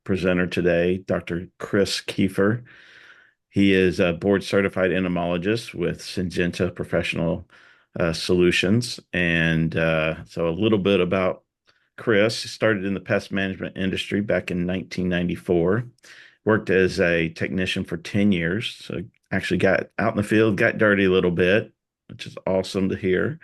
presenter today, Dr. Chris Keefer. He is a board certified entomologist with Syngenta Professional Solutions. And so a little bit about Chris. He started in the pest management industry back in 1994, worked as a technician for 10 years. So actually got out in the field, got dirty a little bit, which is awesome to hear.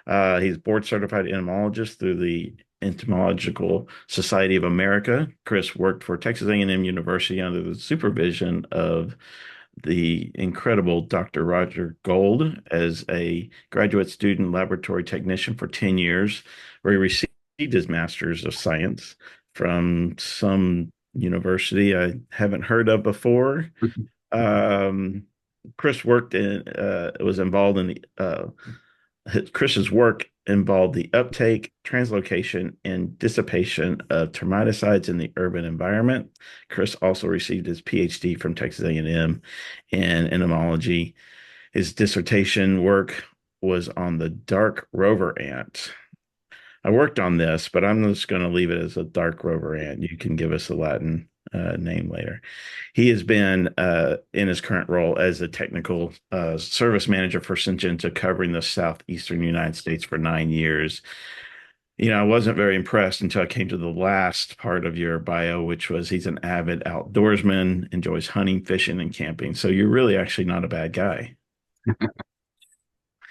He's board certified entomologist through the Entomological Society of America. Chris worked for Texas A&M University under the supervision of the incredible Dr. Roger Gold as a graduate student laboratory technician for 10 years, where he received his Master's of Science from some university I haven't heard of before. Um, Chris worked in, was involved in the Chris's work involved the uptake, translocation, and dissipation of termiticides in the urban environment. Chris also received his PhD from Texas A&M in entomology. His dissertation work was on the dark rover ant. I worked on this, but I'm just going to leave it as a dark rover ant. You can give us a Latin name later. He has been in his current role as a technical service manager for Syngenta, covering the southeastern United States for 9 years. I wasn't very impressed until I came to the last part of your bio, which was he's an avid outdoorsman, enjoys hunting, fishing, and camping. So you're really actually not a bad guy.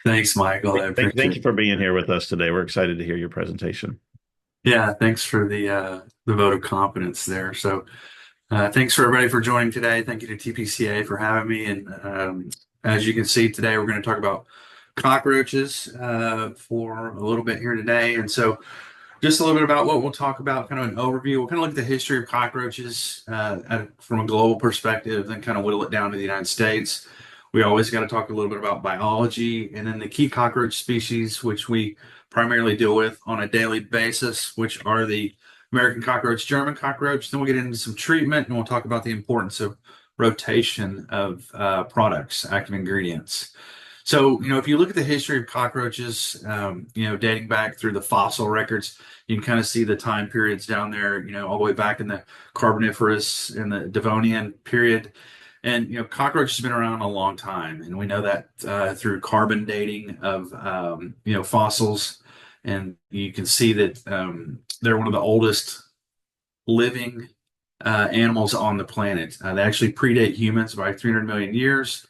Thanks, Michael. I Thank appreciate you it. for being here with us today. We're excited to hear your presentation. Yeah, thanks for the vote of confidence there. So, thanks for everybody for joining today. Thank you to TPCA for having me. And as you can see today, we're going to talk about cockroaches for a little bit here today. And so, just a little bit about what we'll talk about, kind of an overview. We'll kind of look at the history of cockroaches from a global perspective, then kind of whittle it down to the United States. We always got to talk a little bit about biology and then the key cockroach species, which we primarily deal with on a daily basis, which are the American cockroach, German cockroach. Then we'll get into some treatment and we'll talk about the importance of rotation of products, active ingredients. So, if you look at the history of cockroaches, dating back through the fossil records, you can kind of see the time periods down there, all the way back in the Carboniferous and the Devonian period. And, cockroaches have been around a long time. And we know that through carbon dating of, fossils. And you can see that they're one of the oldest living animals on the planet. They actually predate humans by 300 million years.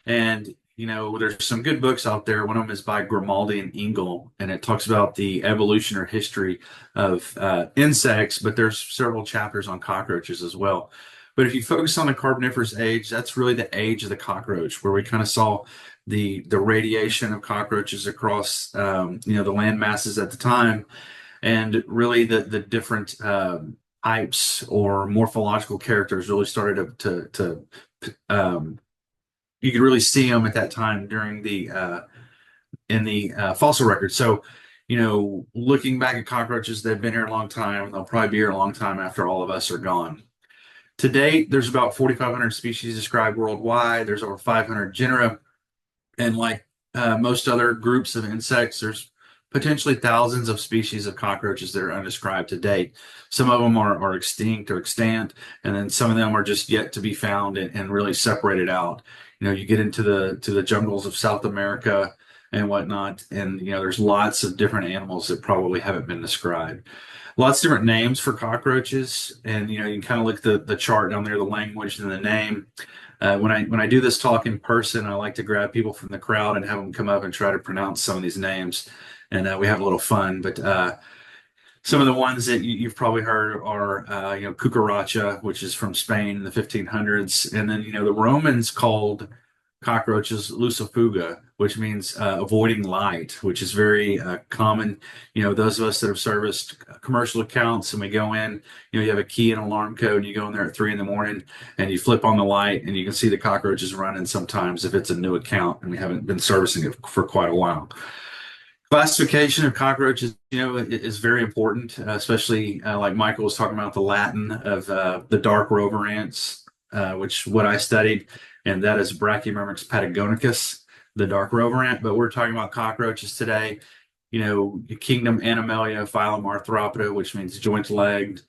And there's some good books out there. One of them is by Grimaldi and Engel, and it talks about the evolution or history of insects, but there's several chapters on cockroaches as well. But if you focus on the Carboniferous age, that's really the age of the cockroach, where we kind of saw the radiation of cockroaches across the land masses at the time, and really the different types or morphological characters really started to you could really see them at that time during the in the fossil record. So, looking back at cockroaches, they've been here a long time, and they'll probably be here a long time after all of us are gone. To date, there's about 4,500 species described worldwide. There's over 500 genera, and like most other groups of insects, there's potentially thousands of species of cockroaches that are undescribed to date. Some of them are extinct or extant, and then some of them are just yet to be found and really separated out. You get into the jungles of South America and whatnot, and there's lots of different animals that probably haven't been described. Lots of different names for cockroaches, and you can kind of look at the chart down there, the language and the name. When I do this talk in person, I like to grab people from the crowd and have them come up and try to pronounce some of these names, and we have a little fun. But some of the ones that you've probably heard are, cucaracha, which is from Spain in the 1500s, and then the Romans called cockroaches lucifuga, which means avoiding light, which is very common. Those of us that have serviced commercial accounts and we go in, you have a key and alarm code, and you go in there at 3 in the morning and you flip on the light and you can see the cockroaches running sometimes if it's a new account and we haven't been servicing it for quite a while. Classification of cockroaches, is very important, especially like Michael was talking about the Latin of the dark rover ants, which what I studied, and that is Brachymyrmex patagonicus, the dark rover ant. But we're talking about cockroaches today. Kingdom Animalia, phylum Arthropoda, which means joint-legged,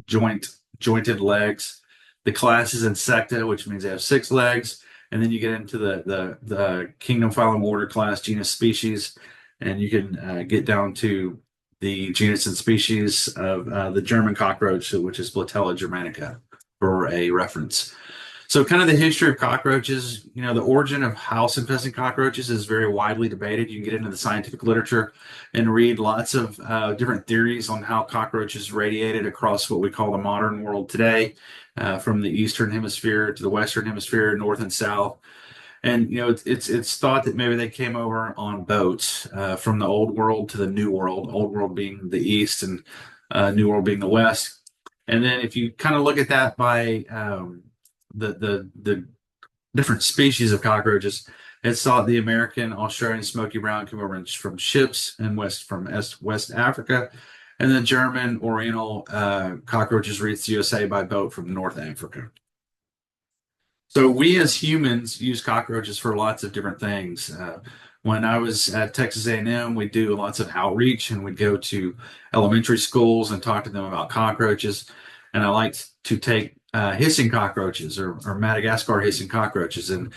joint jointed legs. The class is Insecta, which means they have 6 legs. And then you get into the kingdom, phylum, order, class, genus, species, and you can get down to the genus and species of the German cockroach, which is Blatella germanica, for a reference. So, kind of the history of cockroaches, the origin of house infesting cockroaches is very widely debated. You can get into the scientific literature and read lots of different theories on how cockroaches radiated across what we call the modern world today, from the eastern hemisphere to the western hemisphere, north and south. And it's thought that maybe they came over on boats from the old world to the new world. Old world being the east, and new world being the west. And then if you kind of look at that by the different species of cockroaches, it's thought the American, Australian, smoky brown come over from ships and West Africa, and the German Oriental cockroaches reached the USA by boat from North Africa. So we as humans use cockroaches for lots of different things. When I was at Texas A&M, we do lots of outreach, and we'd go to elementary schools and talk to them about cockroaches. And I liked to take hissing cockroaches, or Madagascar hissing cockroaches. And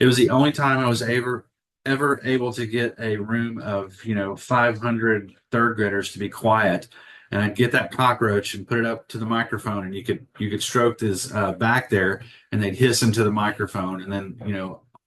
it was the only time I was ever able to get a room of 500 third graders to be quiet, and I'd get that cockroach and put it up to the microphone, and you could stroke his back there, and they'd hiss into the microphone, and then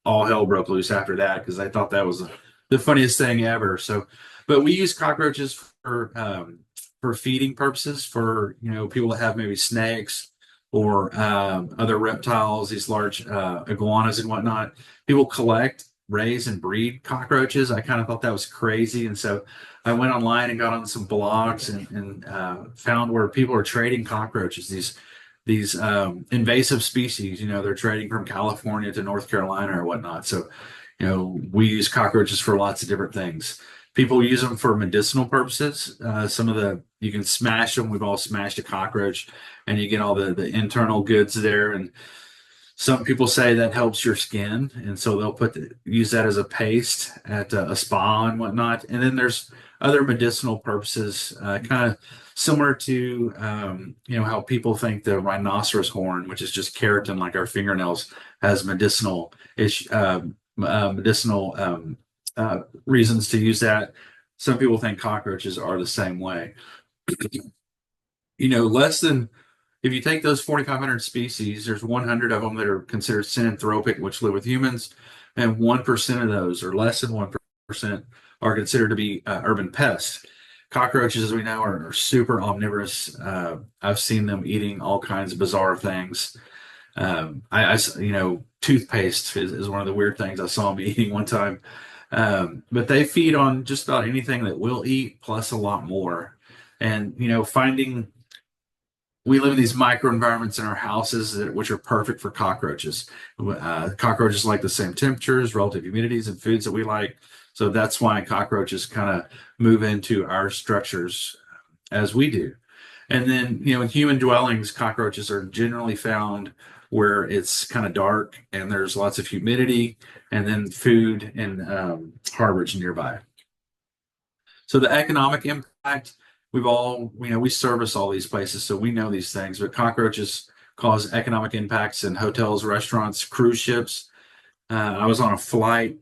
all hell broke loose after that, because I thought that was the funniest thing ever. So, but we use cockroaches for feeding purposes, for people that have maybe snakes or other reptiles, these large iguanas and whatnot. People collect, raise, and breed cockroaches. I kind of thought that was crazy, and so I went online and got on some blogs and found where people are trading cockroaches. These invasive species, they're trading from California to North Carolina or whatnot. So, we use cockroaches for lots of different things. People use them for medicinal purposes. You can smash them. We've all smashed a cockroach, and you get all the internal goods there. And some people say that helps your skin, and so they'll use that as a paste at a spa and whatnot. And then there's other medicinal purposes, kind of similar to how people think the rhinoceros horn, which is just keratin like our fingernails, has medicinal reasons to use that. Some people think cockroaches are the same way. Less than, if you take those 4,500 species, there's 100 of them that are considered synanthropic, which live with humans, and 1% of those, or less than 1%, are considered to be urban pests. Cockroaches, as we know, are super omnivorous. I've seen them eating all kinds of bizarre things. Toothpaste is one of the weird things I saw them eating one time. But they feed on just about anything that we'll eat, plus a lot more. And, we live in these microenvironments in our houses which are perfect for cockroaches. Cockroaches like the same temperatures, relative humidities, and foods that we like. So that's why cockroaches kind of move into our structures as we do. And then, in human dwellings, cockroaches are generally found where it's kind of dark and there's lots of humidity, and then food and harbors nearby. So the economic impact, we service all these places, so we know these things, but cockroaches cause economic impacts in hotels, restaurants, cruise ships. I was on a flight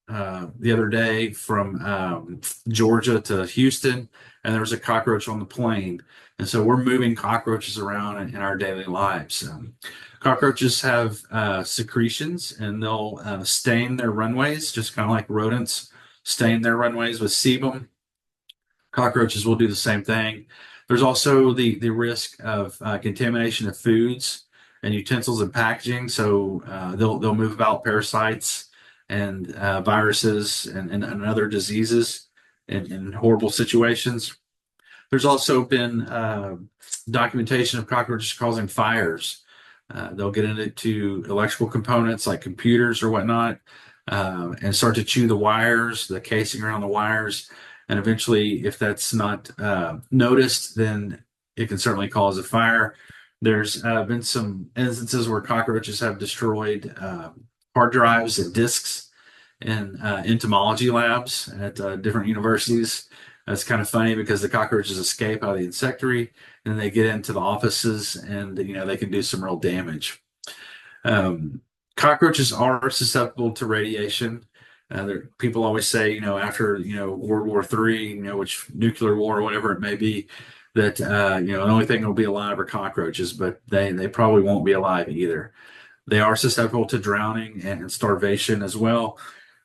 the other day from Georgia to Houston, and there was a cockroach on the plane. And so we're moving cockroaches around in our daily lives. Cockroaches have secretions, and they'll stain their runways, just kind of like rodents stain their runways with sebum. Cockroaches will do the same thing. There's also the risk of contamination of foods and utensils and packaging. So they'll move about parasites and viruses and other diseases in horrible situations. There's also been documentation of cockroaches causing fires. They'll get into electrical components like computers or whatnot, and start to chew the wires, the casing around the wires. And eventually, if that's not noticed, then it can certainly cause a fire. There's been some instances where cockroaches have destroyed hard drives and disks in entomology labs at different universities. That's kind of funny because the cockroaches escape out of the insectary and they get into the offices and they can do some real damage. Um, Cockroaches are susceptible to radiation. People always say, after World War III, which nuclear war or whatever it may be, that the only thing that will be alive are cockroaches, but they probably won't be alive either. They are susceptible to drowning and starvation as well.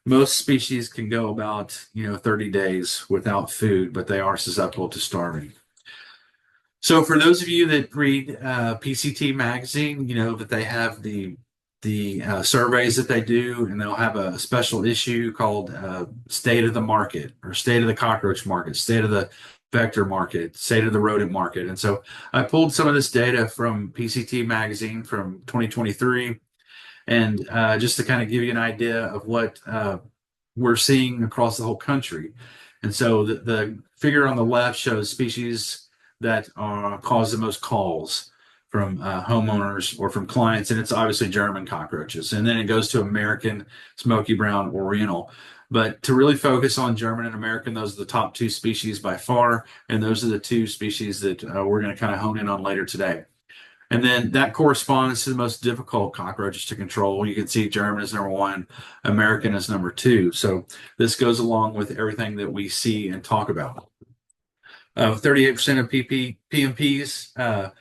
Most species can go about 30 days without food, but they are susceptible to starving. So for those of you that read PCT magazine, you know that they have the surveys that they do, and they'll have a special issue called "State of the Market" or "State of the Cockroach Market," "State of the Vector Market," "State of the Rodent Market." And so I pulled some of this data from PCT magazine from 2023, and just to kind of give you an idea of what we're seeing across the whole country. And so the figure on the left shows species that cause the most calls from homeowners or from clients, and it's obviously German cockroaches. And then it goes to American, smoky brown, Oriental. But to really focus on German and American, those are the top two species by far, and those are the two species that we're going to kind of hone in on later today. And then that corresponds to the most difficult cockroaches to control. You can see German is number one, American is number two. So this goes along with everything that we see and talk about. 38% of PMPs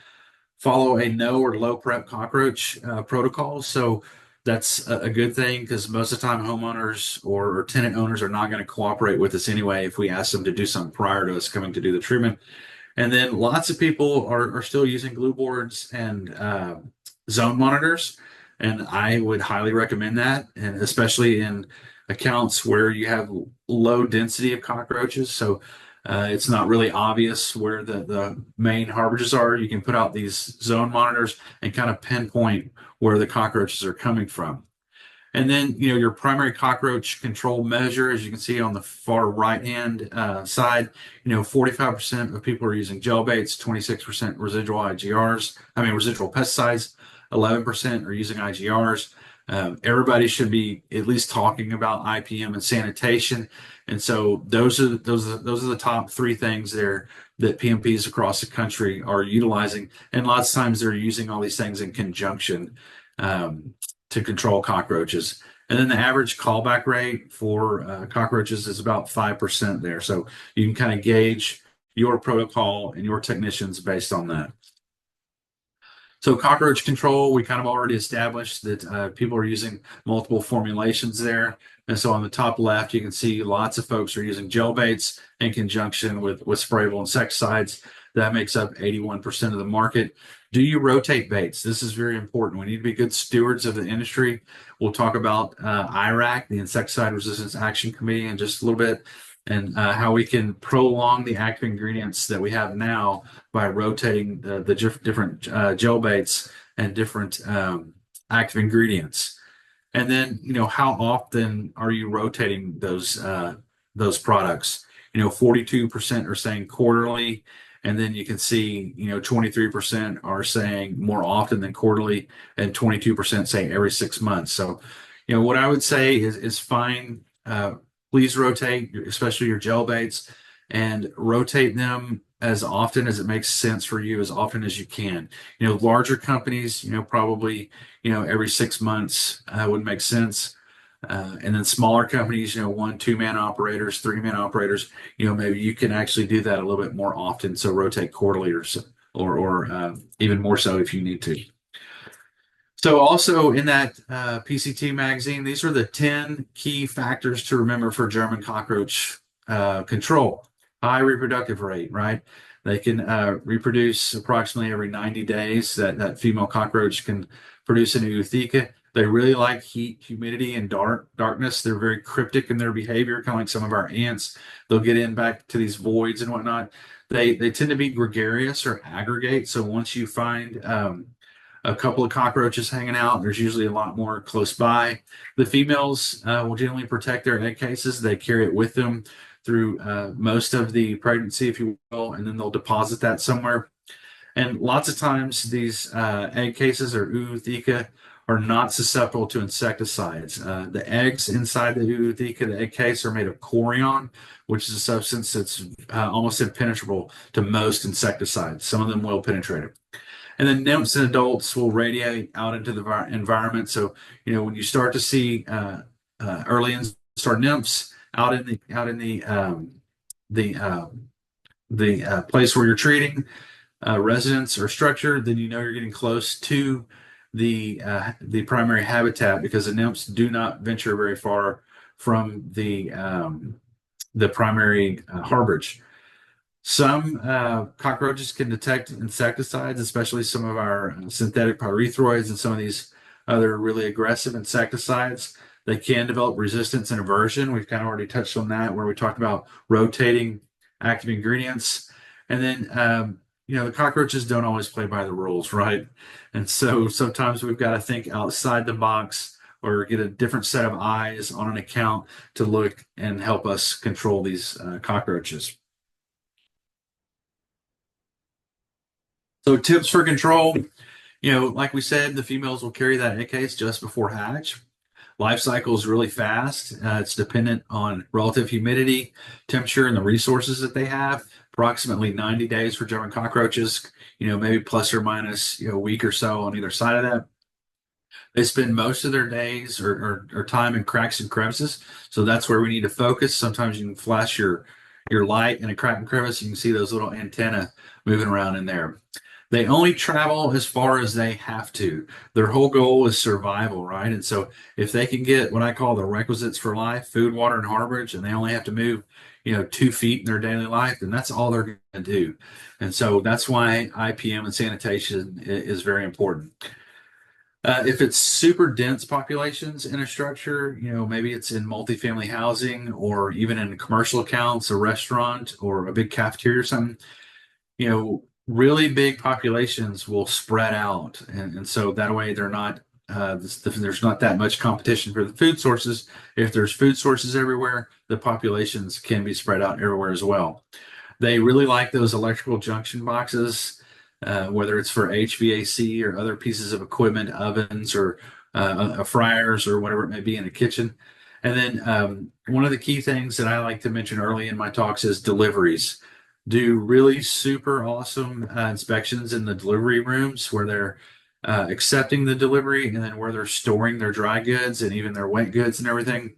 follow a no or low prep cockroach protocol. So that's a good thing because most of the time homeowners or tenant owners are not going to cooperate with us anyway if we ask them to do something prior to us coming to do the treatment. And then lots of people are still using glue boards and zone monitors. And I would highly recommend that, and especially in accounts where you have low density of cockroaches. So it's not really obvious where the main harbingers are. You can put out these zone monitors and kind of pinpoint where the cockroaches are coming from. And then, your primary cockroach control measure, as you can see on the far right-hand side, 45% of people are using gel baits, 26% residual IGRs, residual pesticides, 11% are using IGRs. Everybody should be at least talking about IPM and sanitation. And so those are the top three things there that PMPs across the country are utilizing. And lots of times they're using all these things in conjunction. To control cockroaches. And then the average callback rate for cockroaches is about 5% there. So you can kind of gauge your protocol and your technicians based on that. So cockroach control, we kind of already established that people are using multiple formulations there. And so on the top left, you can see lots of folks are using gel baits in conjunction with sprayable insecticides. That makes up 81% of the market. Do you rotate baits? This is very important. We need to be good stewards of the industry. We'll talk about IRAC, the Insecticide Resistance Action Committee, in just a little bit, and how we can prolong the active ingredients that we have now by rotating the different gel baits and different active ingredients. And then, how often are you rotating those products? 42% are saying quarterly. And then you can see, 23% are saying more often than quarterly, and 22% say every 6 months. So, what I would say is fine. Please rotate, especially your gel baits, and rotate them as often as it makes sense for you, as often as you can. Larger companies, probably, every 6 months would make sense. And then smaller companies, 1, 2-man operators, 3-man operators, maybe you can actually do that a little bit more often. So rotate quarterly or even more so if you need to. So also in that PCT magazine, these are the 10 key factors to remember for German cockroach control. High reproductive rate, right? They can reproduce approximately every 90 days. That female cockroach can produce a new ootheca. They really like heat, humidity, and darkness. They're very cryptic in their behavior, kind of like some of our ants. They'll get in back to these voids and whatnot. They tend to be gregarious or aggregate. So once you find a couple of cockroaches hanging out, there's usually a lot more close by. The females will generally protect their egg cases. They carry it with them through most of the pregnancy, if you will, and then they'll deposit that somewhere. And lots of times these egg cases or ootheca are not susceptible to insecticides. The eggs inside the ootheca, the egg case, are made of chorion, which is a substance that's almost impenetrable to most insecticides. Some of them will penetrate it. And then nymphs and adults will radiate out into the environment. So, when you start to see early instar nymphs out in the place where you're treating residence or structure, then you're getting close to the primary habitat, because the nymphs do not venture very far from the primary harborage. Some cockroaches can detect insecticides, especially some of our synthetic pyrethroids and some of these other really aggressive insecticides. They can develop resistance and aversion. We've kind of already touched on that, where we talked about rotating active ingredients. And then, the cockroaches don't always play by the rules, right? And so sometimes we've got to think outside the box or get a different set of eyes on an account to look and help us control these cockroaches. So tips for control, like we said, the females will carry that egg case just before hatch. Life cycle is really fast. It's dependent on relative humidity, temperature, and the resources that they have. Approximately 90 days for German cockroaches, maybe plus or minus, a week or so on either side of that. They spend most of their days or time in cracks and crevices. So that's where we need to focus. Sometimes you can flash your light in a crack and crevice. You can see those little antenna moving around in there. They only travel as far as they have to. Their whole goal is survival, right? And so if they can get what I call the requisites for life, food, water, and harborage, and they only have to move, 2 feet in their daily life, then that's all they're going to do. And so that's why IPM and sanitation is very important. If it's super dense populations in a structure, maybe it's in multifamily housing or even in commercial accounts, a restaurant or a big cafeteria or something, really big populations will spread out. And so that way they're not, there's not that much competition for the food sources. If there's food sources everywhere, the populations can be spread out everywhere as well. They really like those electrical junction boxes, whether it's for HVAC or other pieces of equipment, ovens or fryers or whatever it may be in a kitchen. And then one of the key things that I like to mention early in my talks is deliveries. Do really super awesome inspections in the delivery rooms where they're accepting the delivery, and then where they're storing their dry goods and even their wet goods and everything.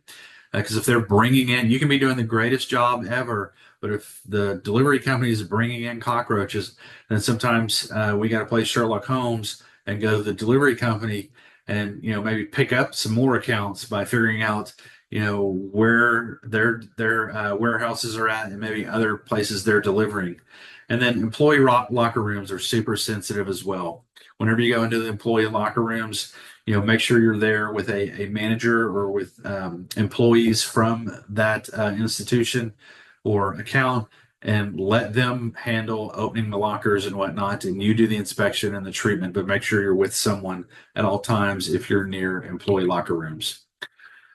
Because if they're bringing in, you can be doing the greatest job ever, but if the delivery company is bringing in cockroaches, then sometimes we got to play Sherlock Holmes and go to the delivery company and maybe pick up some more accounts by figuring out where their warehouses are at and maybe other places they're delivering. And then employee locker rooms are super sensitive as well. Whenever you go into the employee locker rooms, make sure you're there with a manager or with employees from that institution or account, and let them handle opening the lockers and whatnot, and you do the inspection and the treatment, but make sure you're with someone at all times if you're near employee locker rooms.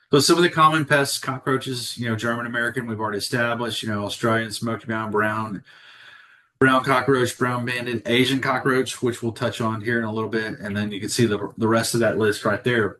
So some of the common pests, cockroaches, German American, we've already established, Australian smoky mountain brown cockroach, brown banded, Asian cockroach, which we'll touch on here in a little bit. And then you can see the rest of that list right there.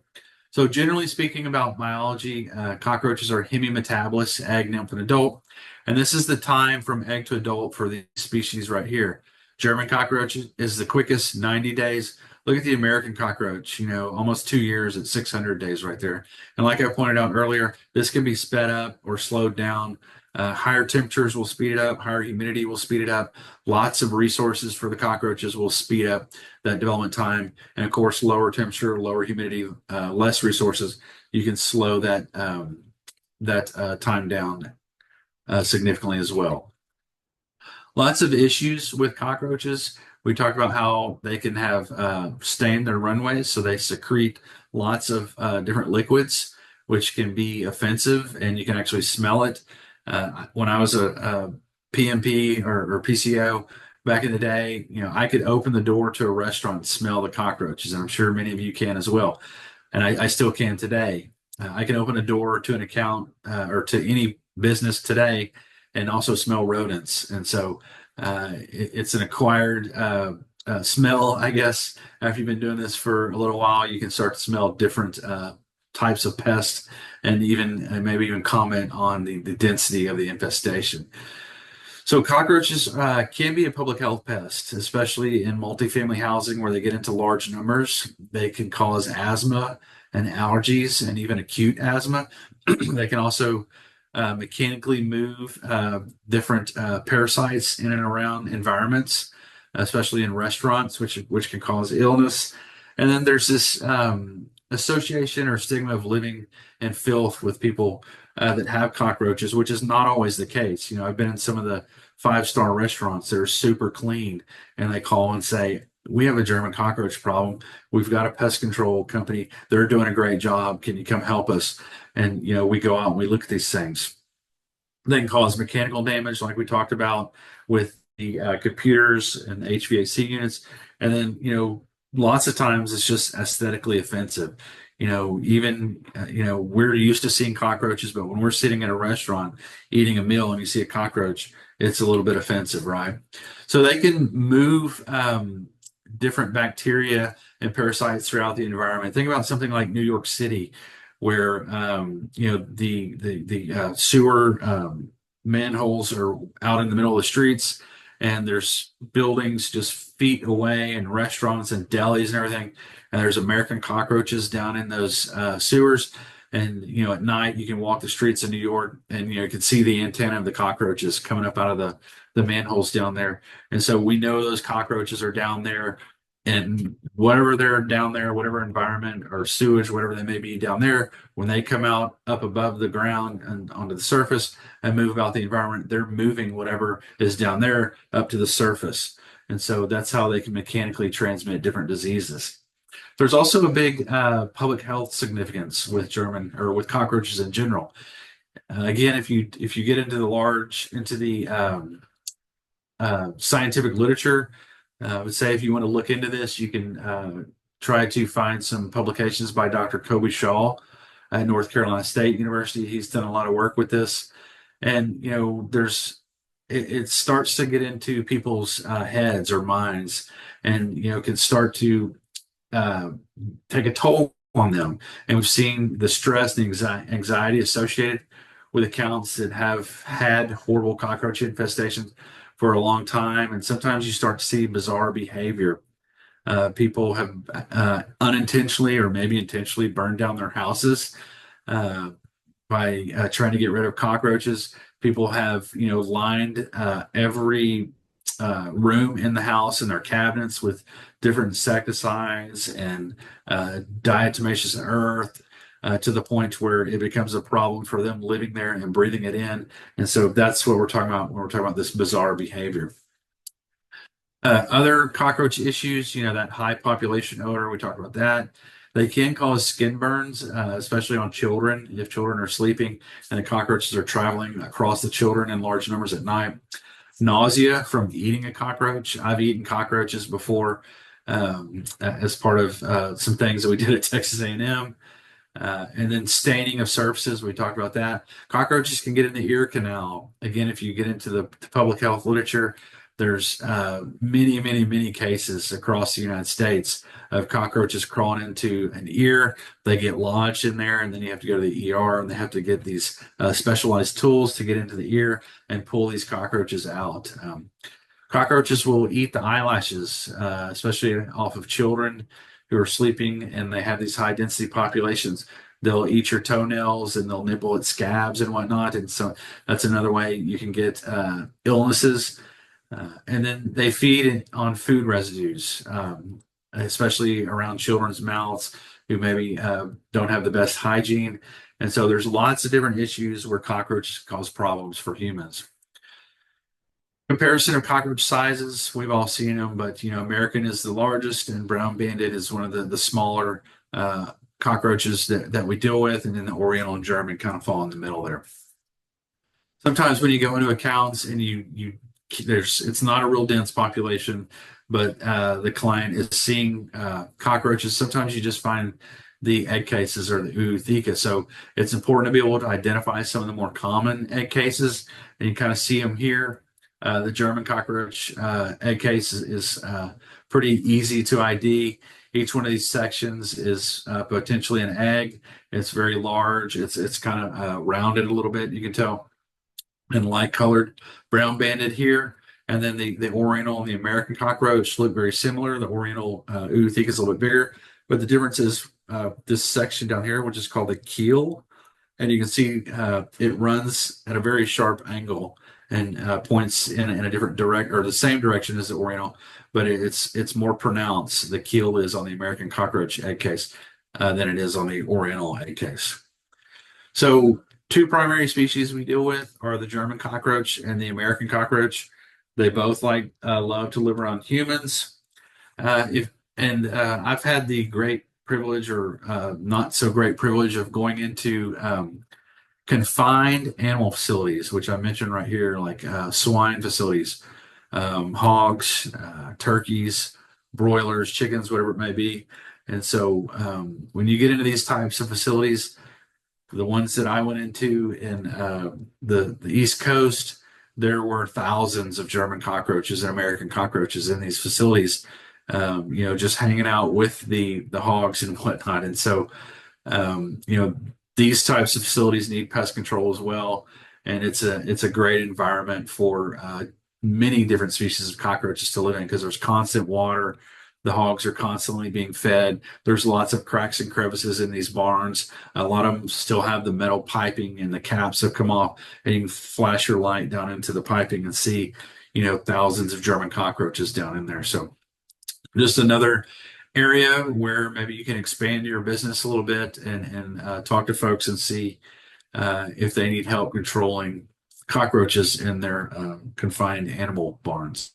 So generally speaking about biology, cockroaches are hemimetabolists, egg, nymph, and adult. And this is the time from egg to adult for the species right here. German cockroach is the quickest, 90 days. Look at the American cockroach, almost 2 years at 600 days right there. And like I pointed out earlier, this can be sped up or slowed down. Higher temperatures will speed it up. Higher humidity will speed it up. Lots of resources for the cockroaches will speed up that development time. And of course, lower temperature, lower humidity, less resources, you can slow that time down significantly as well. Lots of issues with cockroaches. We talked about how they can have stain their runways, so they secrete lots of different liquids, which can be offensive, and you can actually smell it. When I was a PMP or PCO back in the day, I could open the door to a restaurant and smell the cockroaches, and I'm sure many of you can as well. And I still can today. I can open a door to an account or to any business today and also smell rodents. And so it's an acquired smell, I guess. After you've been doing this for a little while, you can start to smell different types of pests, and even maybe even comment on the density of the infestation. So cockroaches can be a public health pest, especially in multifamily housing where they get into large numbers. They can cause asthma and allergies and even acute asthma. They can also mechanically move different parasites in and around environments, especially in restaurants, which can cause illness. And then there's this association or stigma of living in filth with people that have cockroaches, which is not always the case. You know, I've been in some of the five-star restaurants that are super clean, and they call and say, "We have a German cockroach problem. We've got a pest control company. They're doing a great job. Can you come help us?" And you know, we go out and we look at these things. They can cause mechanical damage, like we talked about with the computers and the HVAC units. And then, you know, lots of times it's just aesthetically offensive. You know, even, you know, we're used to seeing cockroaches, but when we're sitting at a restaurant eating a meal and you see a cockroach, it's a little bit offensive, right? So they can move different bacteria and parasites throughout the environment. Think about something like New York City, where you know the sewer manholes are out in the middle of the streets, and there's buildings just feet away, and restaurants and delis and everything, and there's American cockroaches down in those sewers. And you know, at night you can walk the streets of New York, and you know you can see the antenna of the cockroaches coming up out of the manholes down there. And so we know those cockroaches are down there, and whatever they're down there, whatever environment or sewage, whatever they may be down there, when they come out up above the ground and onto the surface and move about the environment, they're moving whatever is down there up to the surface. And so that's how they can mechanically transmit different diseases. There's also a big public health significance with German or with cockroaches in general. Again, if you get into the scientific literature, I would say if you want to look into this, you can try to find some publications by Dr. Kobe Shaw at North Carolina State University. He's done a lot of work with this, and you know, it starts to get into people's heads or minds, and you know, can start to uh, take a toll on them. And we've seen the stress and anxiety associated with accounts that have had horrible cockroach infestations for a long time. And sometimes you start to see bizarre behavior. People have unintentionally or maybe intentionally burned down their houses uh, by trying to get rid of cockroaches. People have, you know, lined every room in the house and their cabinets with different insecticides and diatomaceous earth to the point where it becomes a problem for them living there and breathing it in. And so that's what we're talking about when we're talking about this bizarre behavior. Other cockroach issues, you know, that high population odor, we talked about that. They can cause skin burns, especially on children. If children are sleeping and the cockroaches are traveling across the children in large numbers at night. Nausea from eating a cockroach. I've eaten cockroaches before as part of some things that we did at Texas A&M. And then staining of surfaces, we talked about that. Cockroaches can get in the ear canal. Again, if you get into the public health literature, there's many cases across the United States of cockroaches crawling into an ear. They get lodged in there, and then you have to go to the ER, and they have to get these specialized tools to get into the ear and pull these cockroaches out. Cockroaches will eat the eyelashes, especially off of children who are sleeping and they have these high density populations. They'll eat your toenails and they'll nibble at scabs and whatnot. And so that's another way you can get illnesses. And then they feed on food residues, especially around children's mouths who maybe don't have the best hygiene. And so there's lots of different issues where cockroaches cause problems for humans. Comparison of cockroach sizes, we've all seen them, but you know, American is the largest, and brown banded is one of the smaller cockroaches that we deal with, and then the Oriental and German kind of fall in the middle there. Sometimes when you go into accounts and it's not a real dense population, but the client is seeing cockroaches. Sometimes you just find the egg cases or the ootheca. So it's important to be able to identify some of the more common egg cases, and you kind of see them here. The German cockroach egg case is pretty easy to ID. Each one of these sections is potentially an egg. It's very large. It's kind of rounded a little bit. You can tell, and light colored, brown banded here. And then the Oriental and the American cockroach look very similar. The Oriental ootheca is a little bit bigger, but the difference is this section down here, which is called the keel, and you can see it runs at a very sharp angle and points in a different direct or the same direction as the Oriental, but it's more pronounced. The keel is on the American cockroach egg case than it is on the Oriental egg case. So two primary species we deal with are the German cockroach and the American cockroach. They both love to live around humans. If and I've had the great privilege or not so great privilege of going into confined animal facilities, which I mentioned right here, like swine facilities, hogs, turkeys, broilers, chickens, whatever it may be. And so when you get into these types of facilities, the ones that I went into in the East Coast, there were thousands of German cockroaches and American cockroaches in these facilities, just hanging out with the hogs and whatnot. And so, these types of facilities need pest control as well, and it's a great environment for many different species of cockroaches to live in because there's constant water. The hogs are constantly being fed. There's lots of cracks and crevices in these barns. A lot of them still have the metal piping and the caps have come off, and you can flash your light down into the piping and see, thousands of German cockroaches down in there. So just another area where maybe you can expand your business a little bit and talk to folks and see if they need help controlling cockroaches in their confined animal barns.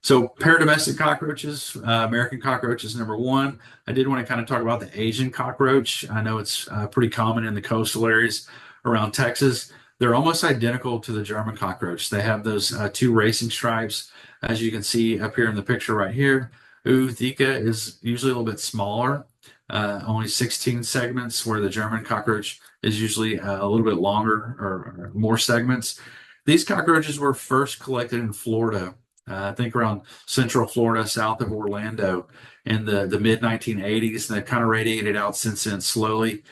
So paradomestic cockroaches, American cockroach is number one. I did want to kind of talk about the Asian cockroach. I know it's pretty common in the coastal areas around Texas. They're almost identical to the German cockroach. They have those two racing stripes, as you can see up here in the picture right here. Ootheca is usually a little bit smaller, only 16 segments, where the German cockroach is usually a little bit longer or more segments. These cockroaches were first collected in Florida, I think around central Florida, south of Orlando, in the mid 1980s. And they've kind of radiated out since then slowly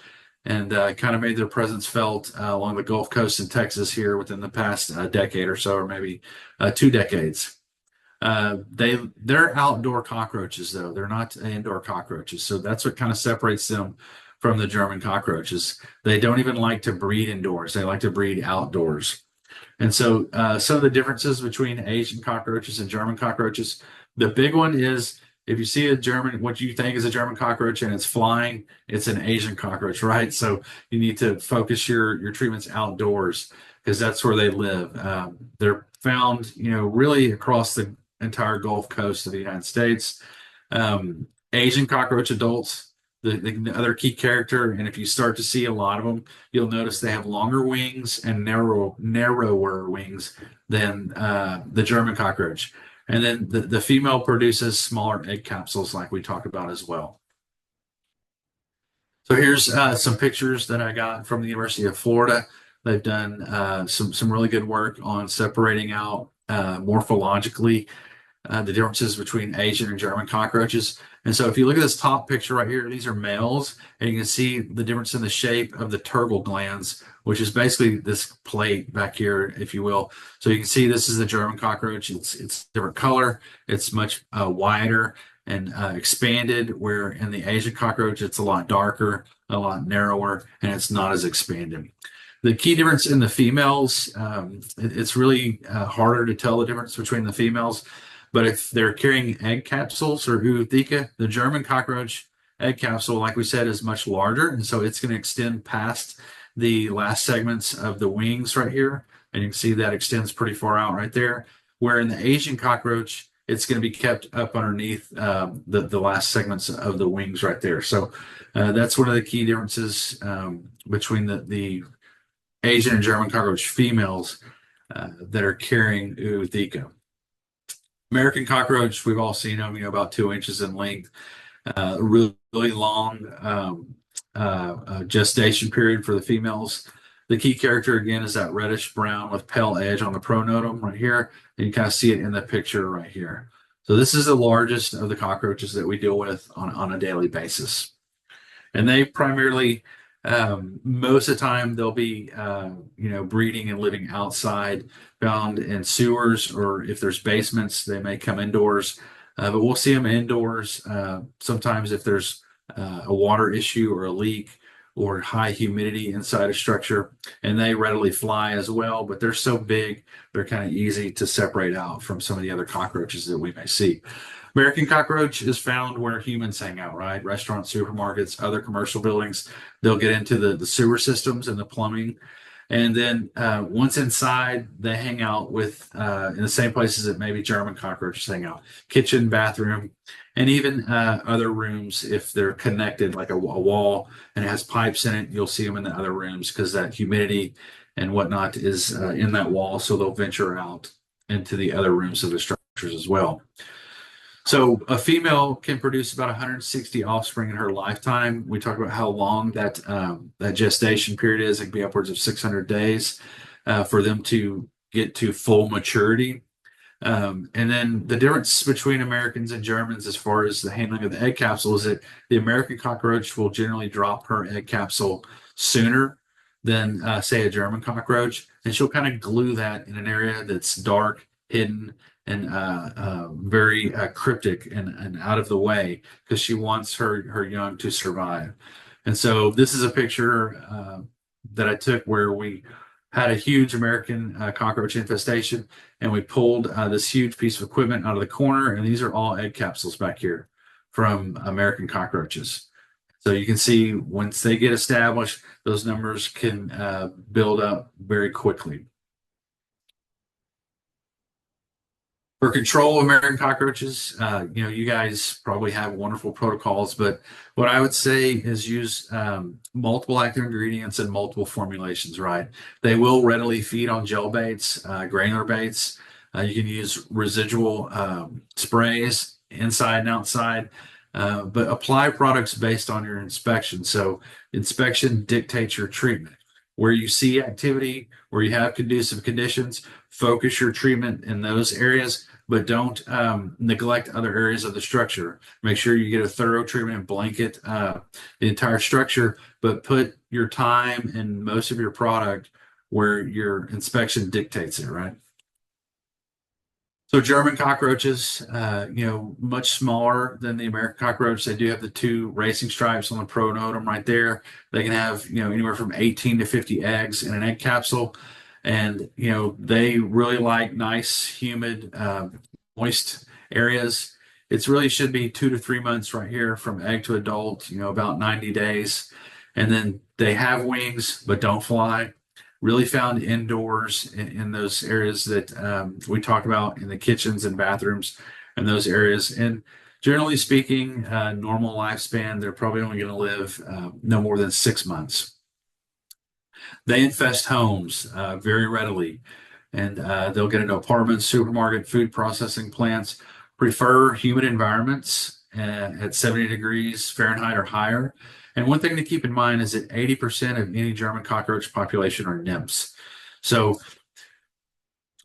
and kind of made their presence felt along the Gulf Coast in Texas here within the past decade or so, or maybe 2 decades. They're outdoor cockroaches though. They're not indoor cockroaches. So that's what kind of separates them from the German cockroaches. They don't even like to breed indoors. They like to breed outdoors. And so some of the differences between Asian cockroaches and German cockroaches, the big one is if you see a German, what you think is a German cockroach and it's flying, it's an Asian cockroach, right? So you need to focus your treatments outdoors because that's where they live. They're found, really across the entire Gulf Coast of the United States. Asian cockroach adults, the other key character, and if you start to see a lot of them, you'll notice they have longer wings and narrower wings than the German cockroach. And then the female produces smaller egg capsules, like we talked about as well. So here's some pictures that I got from the University of Florida. They've done some really good work on separating out morphologically the differences between Asian and German cockroaches. And so if you look at this top picture right here, these are males, and you can see the difference in the shape of the turgor glands, which is basically this plate back here, if you will. So you can see this is the German cockroach. It's different color. It's much wider and expanded, where in the Asian cockroach, it's a lot darker, a lot narrower, and it's not as expanded. The key difference in the females, it's really harder to tell the difference between the females. But if they're carrying egg capsules or ootheca, the German cockroach egg capsule, like we said, is much larger. And so it's going to extend past the last segments of the wings right here. And you can see that extends pretty far out right there. Where in the Asian cockroach, it's going to be kept up underneath the last segments of the wings right there. So that's one of the key differences between the Asian and German cockroach females that are carrying ootheca. American cockroach, we've all seen them, about 2 inches in length, really, really long gestation period for the females. The key character again is that reddish brown with pale edge on the pronotum right here. And you kind of see it in the picture right here. So this is the largest of the cockroaches that we deal with on a daily basis. And they primarily, most of the time, they'll be, breeding and living outside, found in sewers, or if there's basements, they may come indoors. But we'll see them indoors. Sometimes if there's a water issue or a leak or high humidity inside a structure, and they readily fly as well, but they're so big, they're kind of easy to separate out from some of the other cockroaches that we may see. American cockroach is found where humans hang out, right? Restaurants, supermarkets, other commercial buildings. They'll get into the sewer systems and the plumbing. And then once inside, they hang out with in the same places that maybe German cockroaches hang out: kitchen, bathroom, and even other rooms if they're connected, like a wall and it has pipes in it. You'll see them in the other rooms because that humidity and whatnot is in that wall, so they'll venture out into the other rooms of the structures as well. So a female can produce about 160 offspring in her lifetime. We talk about how long that gestation period is. It can be upwards of 600 days for them to get to full maturity. And then the difference between Americans and Germans as far as the handling of the egg capsule is that the American cockroach will generally drop her egg capsule sooner than, say, a German cockroach. And she'll kind of glue that in an area that's dark, hidden, and very cryptic and out of the way because she wants her young to survive. And so this is a picture that I took where we had a huge American cockroach infestation, and we pulled this huge piece of equipment out of the corner, and these are all egg capsules back here from American cockroaches. So you can see once they get established, those numbers can build up very quickly. For control of American cockroaches, you guys probably have wonderful protocols, but what I would say is use multiple active ingredients and multiple formulations, right? They will readily feed on gel baits, granular baits. You can use residual sprays inside and outside, but apply products based on your inspection. So inspection dictates your treatment. Where you see activity, where you have conducive conditions, focus your treatment in those areas, but don't neglect other areas of the structure. Make sure you get a thorough treatment and blanket the entire structure, but put your time and most of your product where your inspection dictates it, right? So German cockroaches, much smaller than the American cockroach. They do have the two racing stripes on the pronotum right there. They can have, anywhere from 18 to 50 eggs in an egg capsule. And, they really like nice, humid, moist areas. It's really should be 2 to 3 months right here from egg to adult, about 90 days. And then they have wings, but don't fly. Really found indoors in those areas that we talk about in the kitchens and bathrooms and those areas. And generally speaking, normal lifespan, they're probably only going to live no more than 6 months. They infest homes very readily, and they'll get into apartments, supermarket, food processing plants, prefer humid environments at 70 degrees Fahrenheit or higher. And one thing to keep in mind is that 80% of any German cockroach population are nymphs. So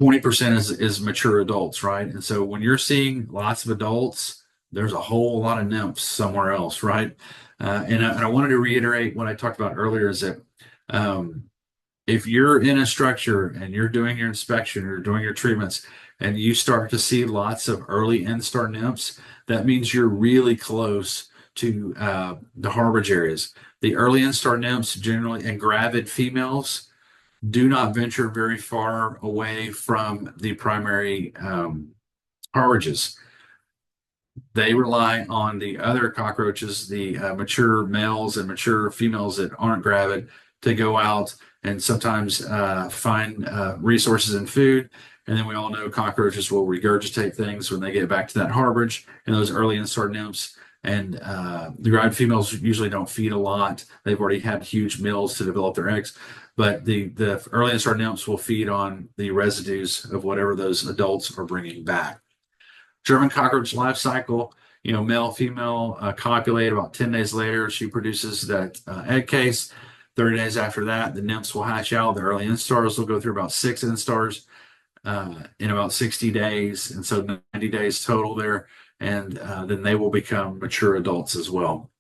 20% is mature adults, right? And so when you're seeing lots of adults, there's a whole lot of nymphs somewhere else, right? And I wanted to reiterate what I talked about earlier is that if you're in a structure and you're doing your inspection or doing your treatments and you start to see lots of early instar nymphs, that means you're really close to the harborage areas. The early instar nymphs generally and gravid females do not venture very far away from the primary harborages. They rely on the other cockroaches, the mature males and mature females that aren't gravid, to go out and sometimes find resources and food. And then we all know cockroaches will regurgitate things when they get back to that harborage. And those early instar nymphs and the gravid females usually don't feed a lot. They've already had huge meals to develop their eggs. But the early instar nymphs will feed on the residues of whatever those adults are bringing back. German cockroach life cycle, male, female copulate about 10 days later. She produces that egg case. 30 days after that, the nymphs will hatch out. The early instars will go through about 6 instars in about 60 days. And so 90 days total there. And then they will become mature adults as well.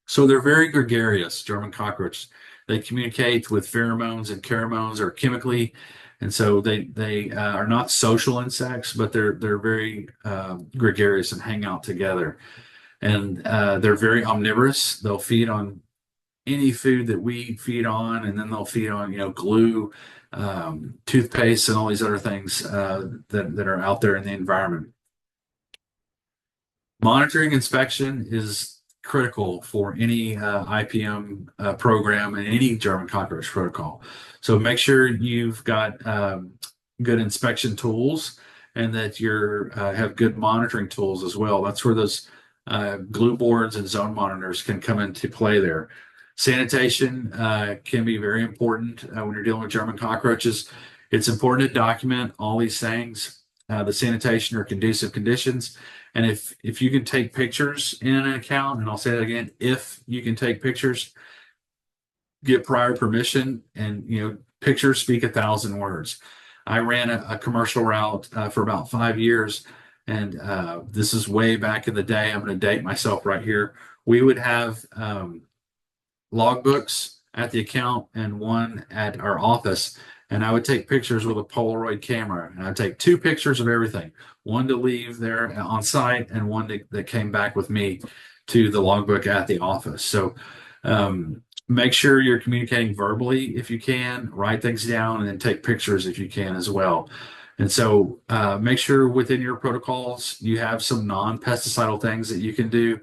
So they're very gregarious, German cockroaches. They communicate with pheromones and charomones or chemically. And so they are not social insects, but they're very gregarious and hang out together. And they're very omnivorous. They'll feed on any food that we feed on, and then they'll feed on, glue, toothpaste, and all these other things that are out there in the environment. Monitoring inspection is critical for any IPM program and any German cockroach protocol. So make sure you've got good inspection tools and that you have good monitoring tools as well. That's where those glue boards and zone monitors can come into play there. Sanitation can be very important when you're dealing with German cockroaches. It's important to document all these things, the sanitation or conducive conditions. And if you can take pictures in an account, and I'll say that again, if you can take pictures, get prior permission, and pictures speak 1,000 words. I ran a commercial route for about 5 years, and this is way back in the day. I'm going to date myself right here. We would have logbooks at the account and one at our office. And I would take pictures with a Polaroid camera. And I'd take 2 pictures of everything, one to leave there on site and one that came back with me to the logbook at the office. So make sure you're communicating verbally if you can, write things down, and then take pictures if you can as well. And so make sure within your protocols you have some non-pesticidal things that you can do.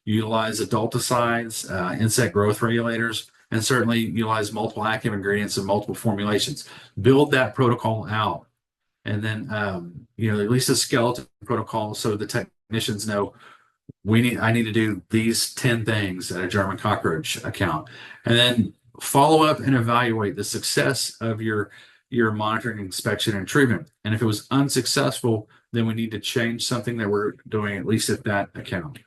Utilize adulticides, insect growth regulators, and certainly utilize multiple active ingredients and multiple formulations. Build that protocol out, and then at least a skeleton protocol so the technicians know I need to do these 10 things at a German cockroach account, and then follow up and evaluate the success of your monitoring, inspection, and treatment. And if it was unsuccessful, then we need to change something that we're doing at least at that account.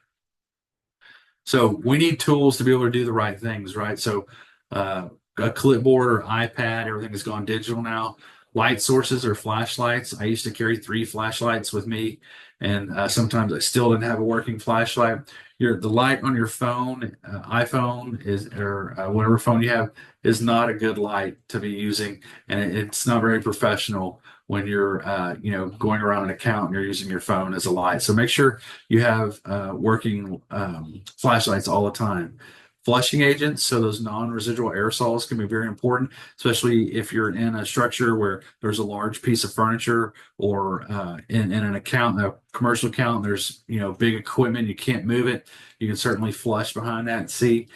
So we need tools to be able to do the right things, right? So a clipboard or iPad, everything has gone digital now. Light sources or flashlights. I used to carry 3 flashlights with me, and sometimes I still didn't have a working flashlight. The light on your phone, iPhone or whatever phone you have, is not a good light to be using, and it's not very professional when you're going around an account and you're using your phone as a light. So make sure you have working flashlights all the time. Flushing agents, so those non-residual aerosols can be very important, especially if you're in a structure where there's a large piece of furniture or in an account, a commercial account, there's big equipment, you can't move it. You can certainly flush behind that and see.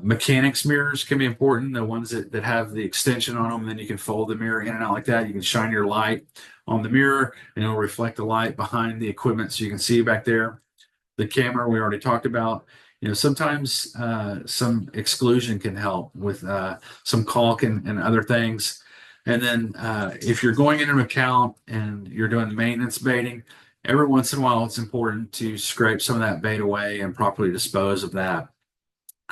Mechanics mirrors can be important, the ones that have the extension on them, and then you can fold the mirror in and out like that. You can shine your light on the mirror and it'll reflect the light behind the equipment so you can see back there. The camera we already talked about. Sometimes some exclusion can help with some caulk and other things. And then if you're going into an account and you're doing maintenance baiting, every once in a while it's important to scrape some of that bait away and properly dispose of that.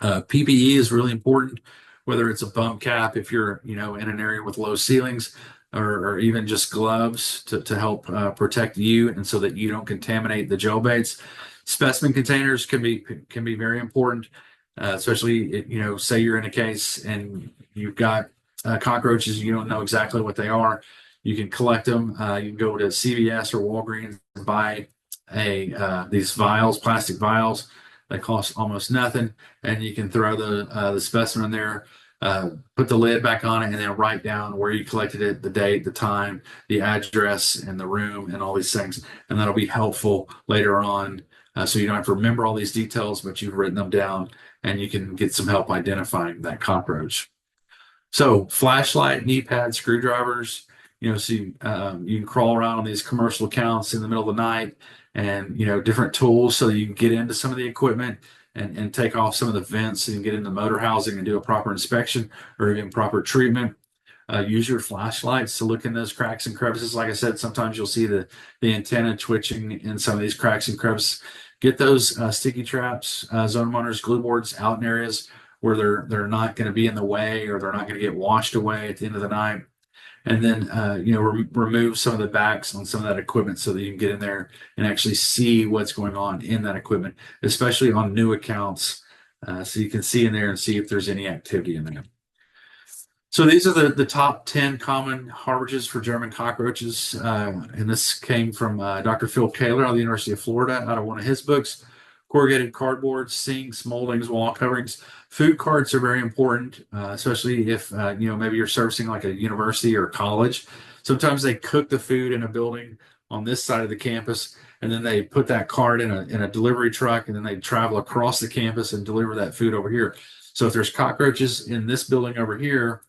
PPE is really important, whether it's a bum cap if you're in an area with low ceilings, or even just gloves to help protect you and so that you don't contaminate the gel baits. Specimen containers can be very important, especially say you're in a case and you've got cockroaches, you don't know exactly what they are. You can collect them. You can go to CVS or Walgreens and buy these vials, plastic vials. They cost almost nothing, and you can throw the specimen there, put the lid back on it, and then write down where you collected it, the date, the time, the address, and the room, and all these things. And that'll be helpful later on. So you don't have to remember all these details, but you've written them down, and you can get some help identifying that cockroach. So flashlight, knee pad, screwdrivers. So you can crawl around on these commercial accounts in the middle of the night, and different tools so you can get into some of the equipment and take off some of the vents so you can get into motor housing and do a proper inspection or even proper treatment. Use your flashlights to look in those cracks and crevices. Like I said, sometimes you'll see the antenna twitching in some of these cracks and crevices. Get those sticky traps, zone monitors, glue boards out in areas where they're not going to be in the way or they're not going to get washed away at the end of the night. And then remove some of the backs on some of that equipment so that you can get in there and actually see what's going on in that equipment, especially on new accounts. So you can see in there and see if there's any activity in there. So these are the top 10 common harborages for German cockroaches. And this came from Dr. Phil Kaler out of the University of Florida out of one of his books. Corrugated cardboard, sinks, moldings, wall coverings. Food carts are very important, especially if maybe you're servicing like a university or college. Sometimes they cook the food in a building on this side of the campus, and then they put that cart in a delivery truck, and then they travel across the campus and deliver that food over here. So if there's cockroaches in this building over here,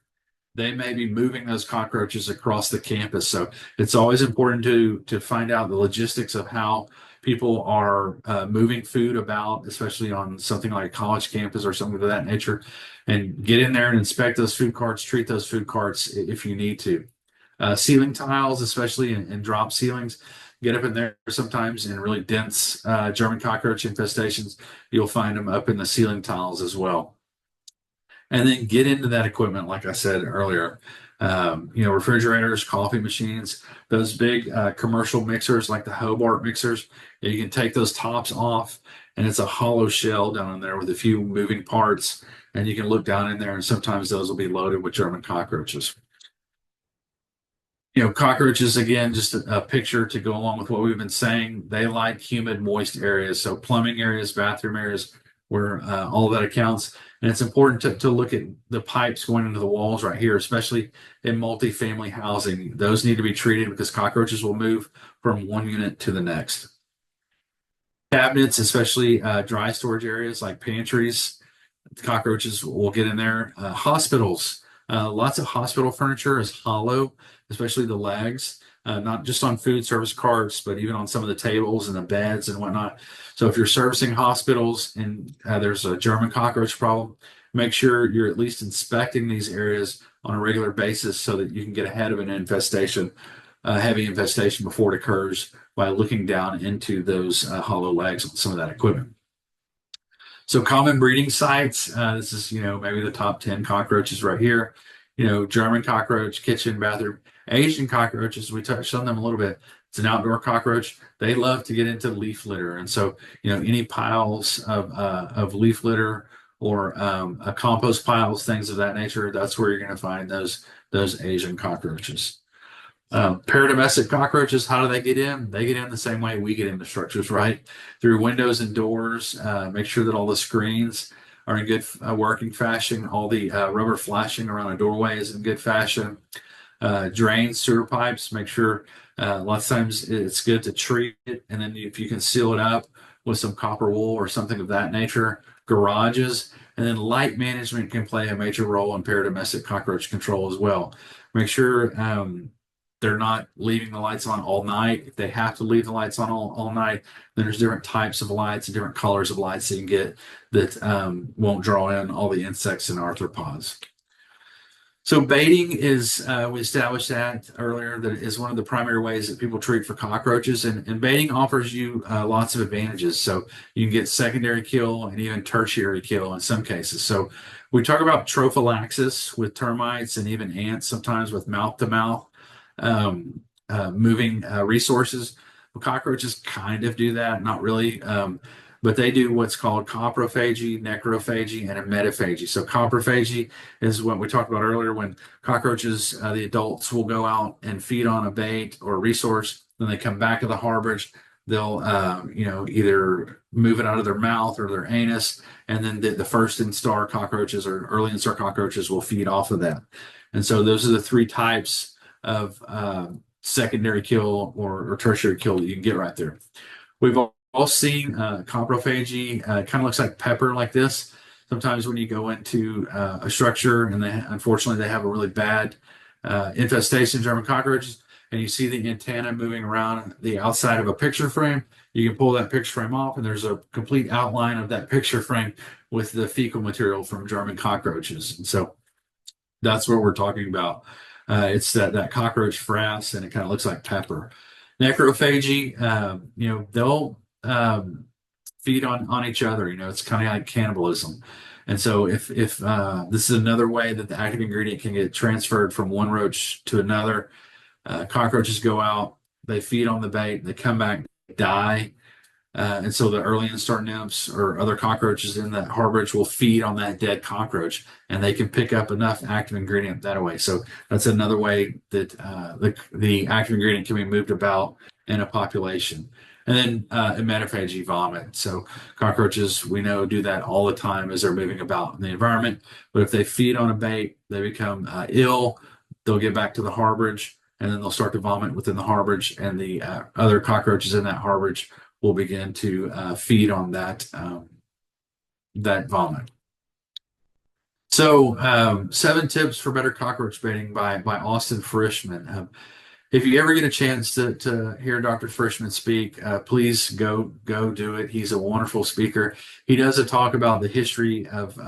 they may be moving those cockroaches across the campus. So it's always important to find out the logistics of how people are moving food about, especially on something like a college campus or something of that nature, and get in there and inspect those food carts, treat those food carts if you need to. Ceiling tiles, especially in drop ceilings, get up in there sometimes in really dense German cockroach infestations. You'll find them up in the ceiling tiles as well. And then get into that equipment, like I said earlier. Refrigerators, coffee machines, those big commercial mixers like the Hobart mixers. You can take those tops off, and it's a hollow shell down in there with a few moving parts. And you can look down in there, and sometimes those will be loaded with German cockroaches. Cockroaches, again, just a picture to go along with what we've been saying. They like humid, moist areas. So plumbing areas, bathroom areas, where all of that accounts. And it's important to look at the pipes going into the walls right here, especially in multifamily housing. Those need to be treated because cockroaches will move from one unit to the next. Cabinets, especially dry storage areas like pantries, cockroaches will get in there. Hospitals, lots of hospital furniture is hollow, especially the legs, not just on food service carts, but even on some of the tables and the beds and whatnot. So if you're servicing hospitals and there's a German cockroach problem, make sure you're at least inspecting these areas on a regular basis so that you can get ahead of an infestation, heavy infestation before it occurs by looking down into those hollow legs on some of that equipment. So common breeding sites, this is, maybe the top 10 cockroaches right here. German cockroach, kitchen, bathroom. Asian cockroaches, we touched on them a little bit. It's an outdoor cockroach. They love to get into leaf litter. And so, any piles of leaf litter or compost piles, things of that nature, that's where you're going to find those Asian cockroaches. Paradomestic cockroaches, how do they get in? They get in the same way we get into structures, right? Through windows and doors. Make sure that all the screens are in good working fashion. All the rubber flashing around a doorway is in good fashion. Drains, sewer pipes, make sure lots of times it's good to treat it. And then if you can seal it up with some copper wool or something of that nature. Garages. And then light management can play a major role in paradomestic cockroach control as well. Make sure they're not leaving the lights on all night. If they have to leave the lights on all night, then there's different types of lights and different colors of lights that you can get that won't draw in all the insects and arthropods. So baiting is, we established that earlier, that is one of the primary ways that people treat for cockroaches. And baiting offers you lots of advantages. So you can get secondary kill and even tertiary kill in some cases. So we talk about trophallaxis with termites and even ants, sometimes with mouth-to-mouth moving resources. Well, cockroaches kind of do that, not really, but they do what's called coprophagy, necrophagy, and emetophagy. So coprophagy is what we talked about earlier when cockroaches, the adults will go out and feed on a bait or a resource, then they come back to the harborage. They'll, either move it out of their mouth or their anus, and then the first instar cockroaches or early instar cockroaches will feed off of that. And so those are the three types of secondary kill or tertiary kill that you can get right there. We've all seen coprophagy. Kind of looks like pepper like this. Sometimes when you go into a structure and unfortunately they have a really bad infestation of German cockroaches, and you see the antenna moving around the outside of a picture frame, you can pull that picture frame off and there's a complete outline of that picture frame with the fecal material from German cockroaches. And so that's what we're talking about. It's that cockroach frass, and it kind of looks like pepper. Necrophagy, they'll feed on each other. It's kind of like cannibalism. And so if this is another way that the active ingredient can get transferred from one roach to another. Cockroaches go out, they feed on the bait, they come back, die. And so the early instar nymphs or other cockroaches in that harborage will feed on that dead cockroach, and they can pick up enough active ingredient that way. So that's another way that the active ingredient can be moved about in a population. And then emetophagy vomit. So cockroaches, we know, do that all the time as they're moving about in the environment. But if they feed on a bait, they become ill. They'll get back to the harborage, and then they'll start to vomit within the harborage, and the other cockroaches in that harborage will begin to feed on that vomit. So, 7 tips for better cockroach baiting by Austin Frischman. If you ever get a chance to hear Dr. Frischman speak, please go do it. He's a wonderful speaker. He does a talk about the history of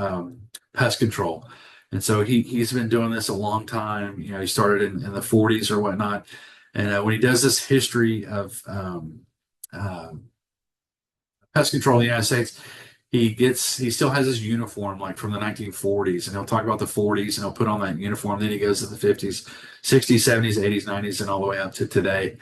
pest control, and so he's been doing this a long time. You know, he started in the 40s or whatnot, and when he does this history of uh, pest control in the United States, he still has his uniform like from the 1940s, and he'll talk about the 40s and he'll put on that uniform. Then he goes to the 50s, 60s, 70s, 80s, 90s, and all the way up to today.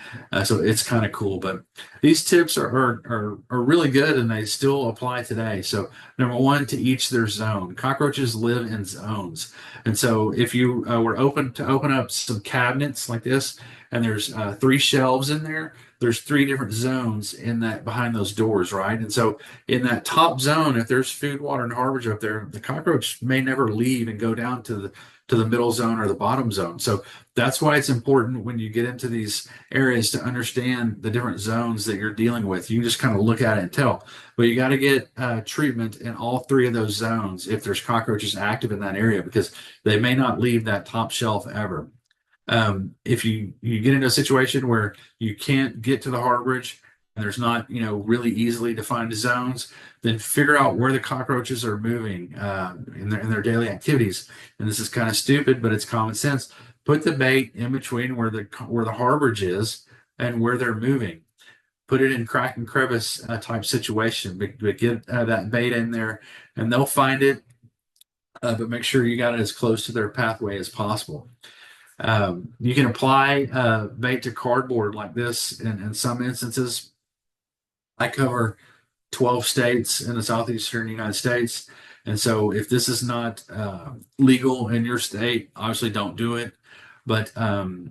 So it's kind of cool. But these tips are really good, and they still apply today. So number one, to each their zone. Cockroaches live in zones, and so if you were open up some cabinets like this, and there's 3 shelves in there. There's 3 different zones in that behind those doors, right? And so in that top zone, if there's food, water, and harborage up there, the cockroach may never leave and go down to the middle zone or the bottom zone. So that's why it's important when you get into these areas to understand the different zones that you're dealing with. You can just kind of look at it and tell, but you got to get treatment in all 3 of those zones if there's cockroaches active in that area, because they may not leave that top shelf ever. If you get into a situation where you can't get to the harborage and there's not, really easily defined zones, then figure out where the cockroaches are moving in their daily activities. And this is kind of stupid, but it's common sense. Put the bait in between where the harborage is and where they're moving. Put it in crack and crevice type situation, but get that bait in there, and they'll find it. But make sure you got it as close to their pathway as possible. You can apply bait to cardboard like this in some instances. I cover 12 states in the southeastern United States. And so if this is not legal in your state, obviously don't do it. But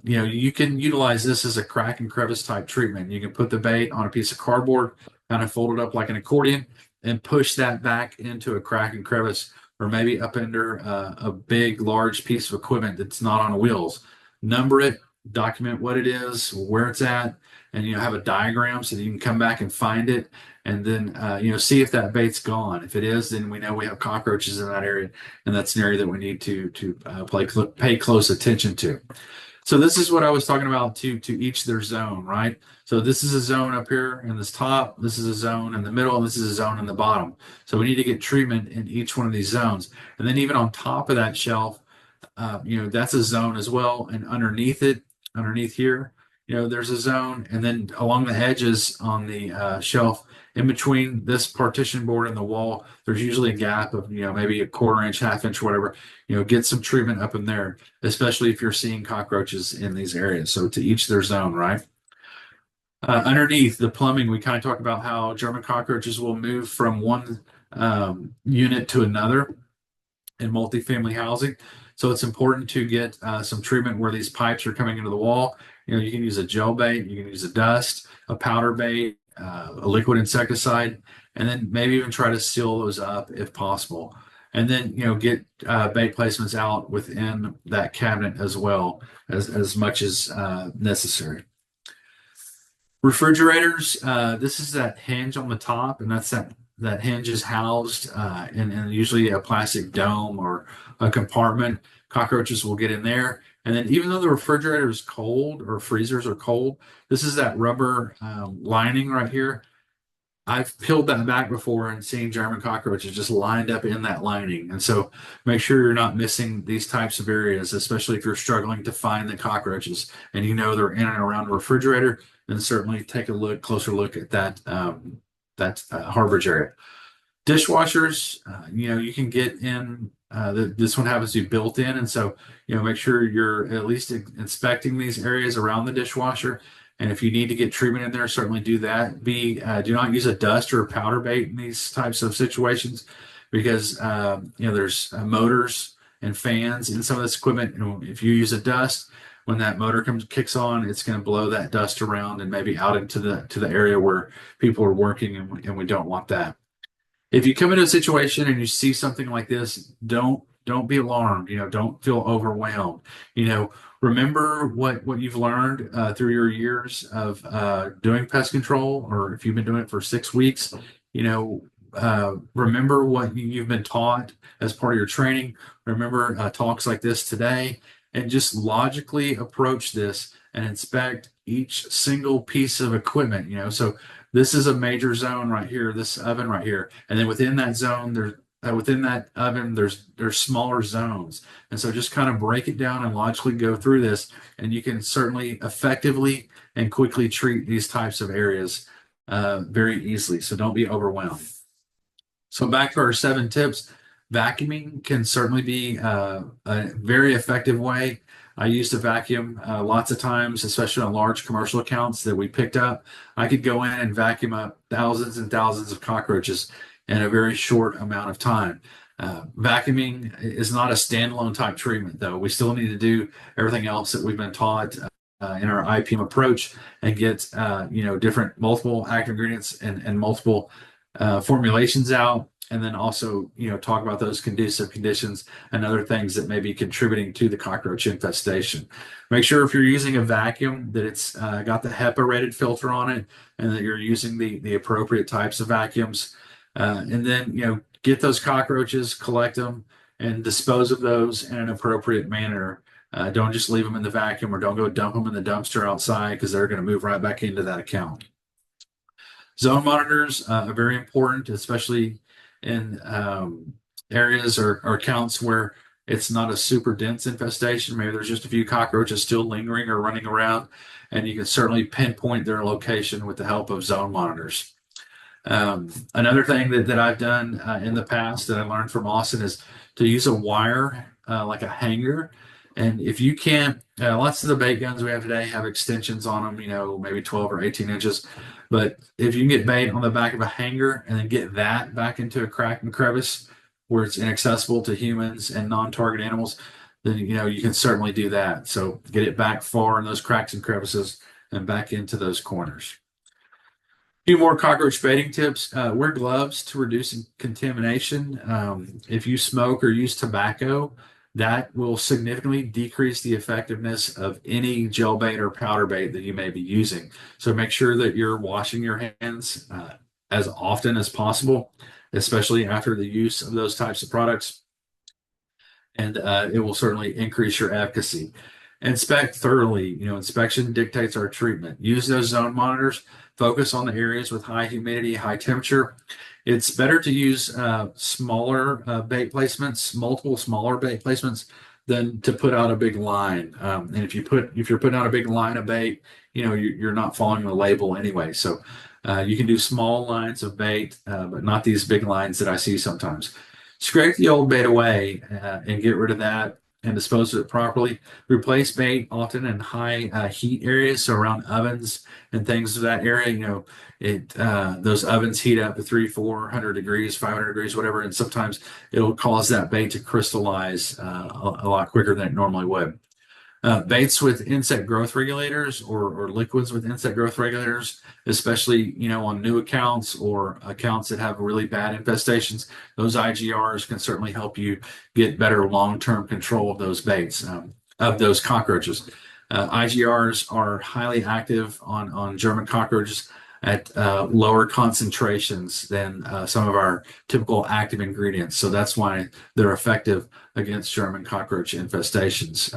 you can utilize this as a crack and crevice type treatment. You can put the bait on a piece of cardboard, kind of fold it up like an accordion, and push that back into a crack and crevice, or maybe up under a big, large piece of equipment that's not on wheels. Number it, document what it is, where it's at, and have a diagram so that you can come back and find it, and then see if that bait's gone. If it is, then we know we have cockroaches in that area, and that's an area that we need to pay close attention to. So this is what I was talking about, to each their zone, right? So this is a zone up here in this top, this is a zone in the middle, and this is a zone in the bottom. So we need to get treatment in each one of these zones. And then even on top of that shelf, that's a zone as well. And underneath here, there's a zone. And then along the edges on the shelf, in between this partition board and the wall, there's usually a gap of, maybe a quarter inch, half inch, whatever. Get some treatment up in there, especially if you're seeing cockroaches in these areas. So to each their zone, right? Underneath the plumbing, we kind of talk about how German cockroaches will move from one unit to another in multifamily housing. So it's important to get some treatment where these pipes are coming into the wall. You can use a gel bait, you can use a dust, a powder bait, a liquid insecticide, and then maybe even try to seal those up if possible. And then, get bait placements out within that cabinet as well as much as necessary. Refrigerators, this is that hinge on the top, and that hinge is housed in usually a plastic dome or a compartment. Cockroaches will get in there. And then even though the refrigerator is cold or freezers are cold, this is that rubber lining right here. I've peeled that back before and seen German cockroaches just lined up in that lining. And so make sure you're not missing these types of areas, especially if you're struggling to find the cockroaches and they're in and around the refrigerator. Then certainly take a closer look at that harborage area. Dishwashers, you can get in. This one happens to be built in, and so make sure you're at least inspecting these areas around the dishwasher. And if you need to get treatment in there, certainly do that. Do not use a dust or a powder bait in these types of situations because there's motors and fans in some of this equipment. And if you use a dust, when that motor kicks on, it's going to blow that dust around and maybe out into the area where people are working, and we don't want that. If you come into a situation and you see something like this, don't be alarmed. Don't feel overwhelmed. Remember what you've learned through your years of doing pest control, or if you've been doing it for 6 weeks. Remember what you've been taught as part of your training. Remember talks like this today, and just logically approach this and inspect each single piece of equipment. So this is a major zone right here, this oven right here, and then within that zone, within that oven, there's smaller zones, and so just kind of break it down and logically go through this, and you can certainly effectively and quickly treat these types of areas very easily. So don't be overwhelmed. So back to our 7 tips. Vacuuming can certainly be a very effective way. I used to vacuum lots of times, especially on large commercial accounts that we picked up. I could go in and vacuum up thousands and thousands of cockroaches in a very short amount of time. Vacuuming is not a standalone type treatment, though. We still need to do everything else that we've been taught in our IPM approach and get different multiple active ingredients and multiple formulations out, and then also talk about those conducive conditions and other things that may be contributing to the cockroach infestation. Make sure if you're using a vacuum that it's got the HEPA rated filter on it, and that you're using the appropriate types of vacuums. And then get those cockroaches, collect them, and dispose of those in an appropriate manner. Don't just leave them in the vacuum, or don't go dump them in the dumpster outside, because they're going to move right back into that account. Zone monitors are very important, especially in areas or accounts where it's not a super dense infestation. Maybe there's just a few cockroaches still lingering or running around, and you can certainly pinpoint their location with the help of zone monitors. Another thing that I've done in the past that I learned from Austin is to use a wire like a hanger. And if you can't, lots of the bait guns we have today have extensions on them, maybe 12 or 18 inches. But if you can get bait on the back of a hanger and then get that back into a crack and crevice where it's inaccessible to humans and non-target animals, then you can certainly do that. So get it back far in those cracks and crevices and back into those corners. Few more cockroach baiting tips. Wear gloves to reduce contamination. If you smoke or use tobacco, that will significantly decrease the effectiveness of any gel bait or powder bait that you may be using. So make sure that you're washing your hands as often as possible, especially after the use of those types of products. And it will certainly increase your efficacy. Inspect thoroughly. Inspection dictates our treatment. Use those zone monitors. Focus on the areas with high humidity, high temperature. It's better to use smaller bait placements, multiple smaller bait placements, than to put out a big line. And if you're putting out a big line of bait, you're not following the label anyway. So you can do small lines of bait, but not these big lines that I see sometimes. Scrape the old bait away and get rid of that and dispose of it properly. Replace bait often in high heat areas, so around ovens and things of that area. Those ovens heat up to 300-400 degrees, 500 degrees, whatever, and sometimes it'll cause that bait to crystallize a lot quicker than it normally would. Baits with insect growth regulators or liquids with insect growth regulators, especially on new accounts or accounts that have really bad infestations, those IGRs can certainly help you get better long-term control of those baits, of those cockroaches. IGRs are highly active on German cockroaches at lower concentrations than some of our typical active ingredients. So that's why they're effective against German cockroach infestations.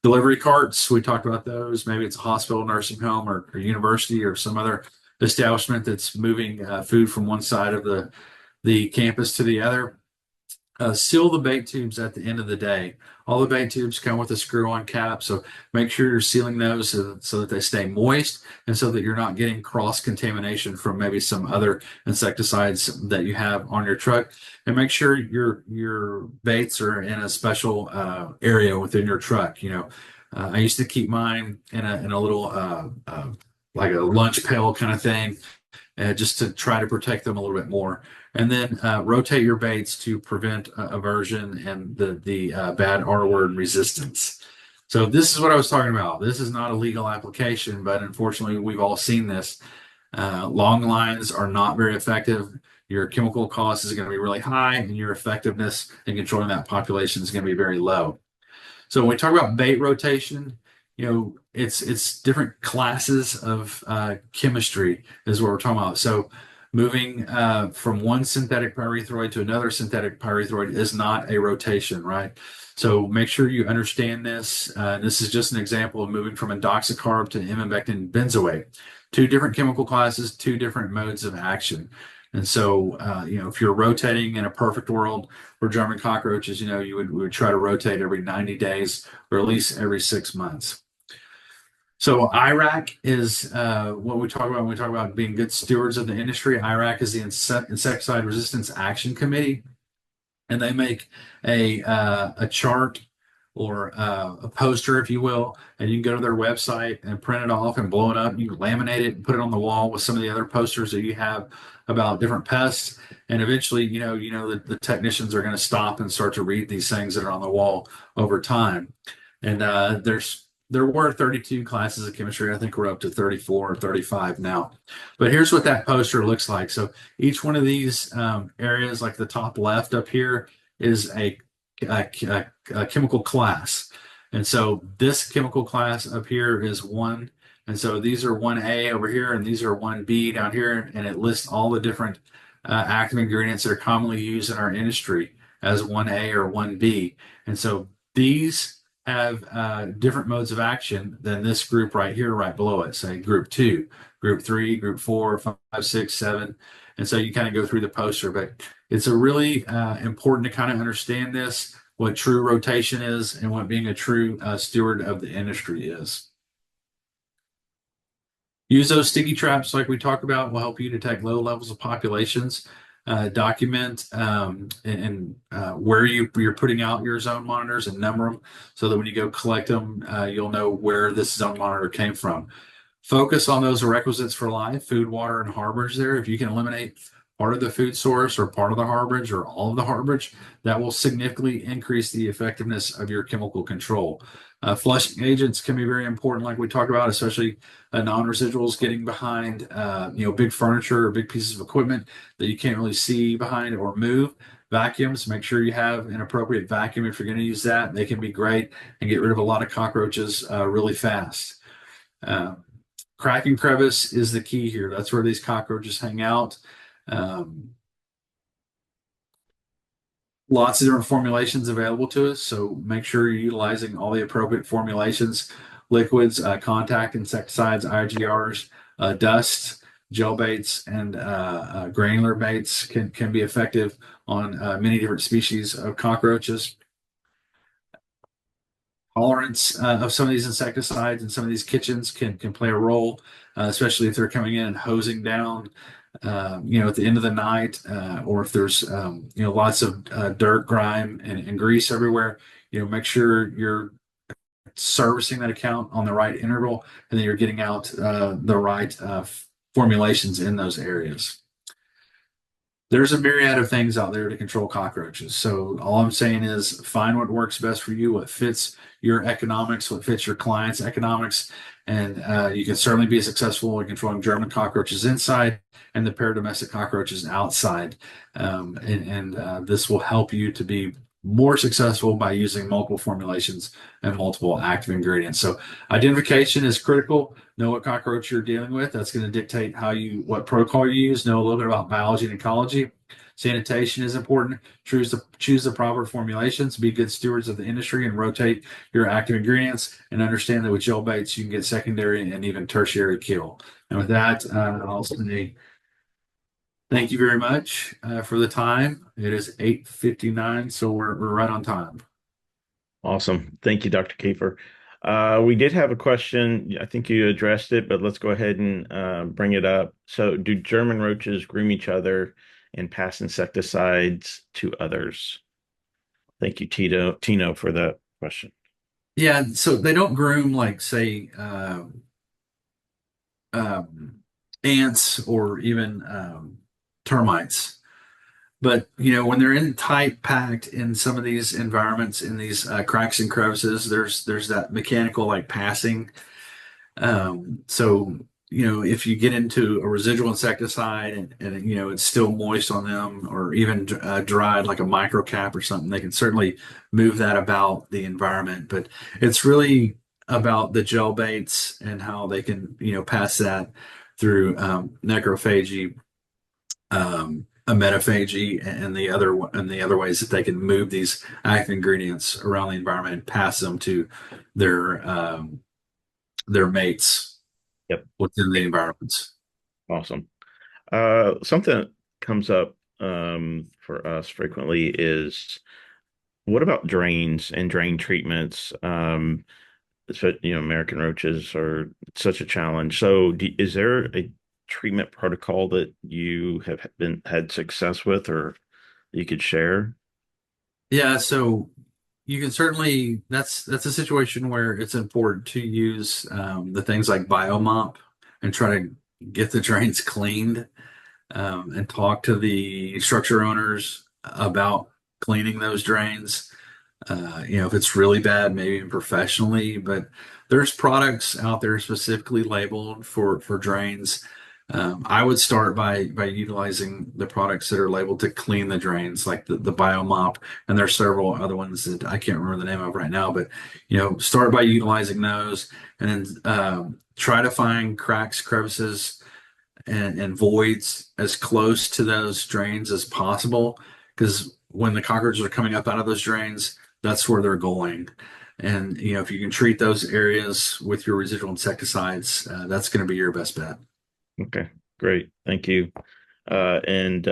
Delivery carts, we talked about those. Maybe it's a hospital, nursing home, or university, or some other establishment that's moving food from one side of the campus to the other. Seal the bait tubes at the end of the day. All the bait tubes come with a screw-on cap, so make sure you're sealing those so that they stay moist and so that you're not getting cross-contamination from maybe some other insecticides that you have on your truck. And make sure your baits are in a special area within your truck. I used to keep mine in a little like a lunch pail kind of thing, just to try to protect them a little bit more. And then rotate your baits to prevent aversion and the bad R word resistance. So this is what I was talking about. This is not a legal application, but unfortunately, we've all seen this. Long lines are not very effective. Your chemical cost is going to be really high, and your effectiveness in controlling that population is going to be very low. So when we talk about bait rotation, it's different classes of chemistry is what we're talking about. So moving from one synthetic pyrethroid to another synthetic pyrethroid is not a rotation, right? So make sure you understand this. This is just an example of moving from indoxacarb to imibectin benzoate. Two different chemical classes, two different modes of action. And so, if you're rotating in a perfect world for German cockroaches, we would try to rotate every 90 days or at least every 6 months. So IRAC is what we talk about when we talk about being good stewards of the industry. IRAC is the Insecticide Resistance Action Committee, and they make a chart or a poster, if you will, and you can go to their website and print it off and blow it up. You can laminate it and put it on the wall with some of the other posters that you have about different pests. And eventually, the technicians are going to stop and start to read these things that are on the wall over time. And there were 32 classes of chemistry. I think we're up to 34 or 35 now. But here's what that poster looks like. So each one of these areas, like the top left up here, is a chemical class. And so this chemical class up here is one. And so these are 1A over here, and these are 1B down here. And it lists all the different active ingredients that are commonly used in our industry as 1A or 1B. And so these have different modes of action than this group right here, right below it. Say group 2, group 3, group 4, 5, 6, 7. And so you kind of go through the poster, but it's a really important to kind of understand this, what true rotation is, and what being a true steward of the industry is. Use those sticky traps like we talked about will help you detect low levels of populations. Document and where you're putting out your zone monitors and number them so that when you go collect them, you'll know where this zone monitor came from. Focus on those requisites for life, food, water, and harborage there. If you can eliminate part of the food source or part of the harborage or all of the harborage, that will significantly increase the effectiveness of your chemical control. Flushing agents can be very important, like we talked about, especially non-residuals getting behind, big furniture or big pieces of equipment that you can't really see behind or move. Vacuums, make sure you have an appropriate vacuum if you're going to use that. They can be great and get rid of a lot of cockroaches really fast. Crack and crevice is the key here. That's where these cockroaches hang out. Lots of different formulations available to us, so make sure you're utilizing all the appropriate formulations, liquids, contact insecticides, IGRs, dust, gel baits, and granular baits can be effective on many different species of cockroaches. Tolerance of some of these insecticides and some of these kitchens can play a role, especially if they're coming in and hosing down, at the end of the night, or if there's, lots of dirt, grime, and grease everywhere. Make sure you're servicing that account on the right interval, and then you're getting out the right formulations in those areas. There's a myriad of things out there to control cockroaches. So all I'm saying is find what works best for you, what fits your economics, what fits your client's economics, and you can certainly be successful in controlling German cockroaches inside and the paradomestic cockroaches outside. This will help you to be more successful by using multiple formulations and multiple active ingredients. So identification is critical. Know what cockroach you're dealing with. That's going to dictate what protocol you use. Know a little bit about biology and ecology. Sanitation is important. Choose the proper formulations. Be good stewards of the industry and rotate your active ingredients. And understand that with gel baits, you can get secondary and even tertiary kill. And with that, I'll say Thank you very much for the time. It is 8:59, so we're right on time. Awesome. Thank you, Dr. Keefer. We did have a question. I think you addressed it, but let's go ahead and bring it up. So, do German roaches groom each other and pass insecticides to others? Thank you, Tino, for that question. Yeah, so they don't groom like say um, ants or even termites. But when they're in tight packed in some of these environments, in these cracks and crevices, there's that mechanical like passing. So if you get into a residual insecticide and it's still moist on them, or even dried like a micro cap or something, they can certainly move that about the environment. But it's really about the gel baits and how they can pass that through necrophagy, emetophagy, and the other ways that they can move these active ingredients around the environment and pass them to their their mates Yep. within the Great. environments. Awesome. Something that comes up for us frequently is what about drains and drain treatments? So, American roaches are such a challenge. So, is there a treatment protocol that you have had success with, or you could share? Yeah, so you can certainly that's a situation where it's important to use the things like biomop and try to get the drains cleaned, and talk to the structure owners about cleaning those drains. If it's really bad, maybe even professionally, but there's products out there specifically labeled for drains. I would start by utilizing the products that are labeled to clean the drains, like the BioMop, and there's several other ones that I can't remember the name of right now, but start by utilizing those, and then try to find cracks, crevices, and voids as close to those drains as possible. Because when the cockroaches are coming up out of those drains, that's where they're going. And if you can treat those areas with your residual insecticides, that's going to be your best bet. Okay, great. Thank you. And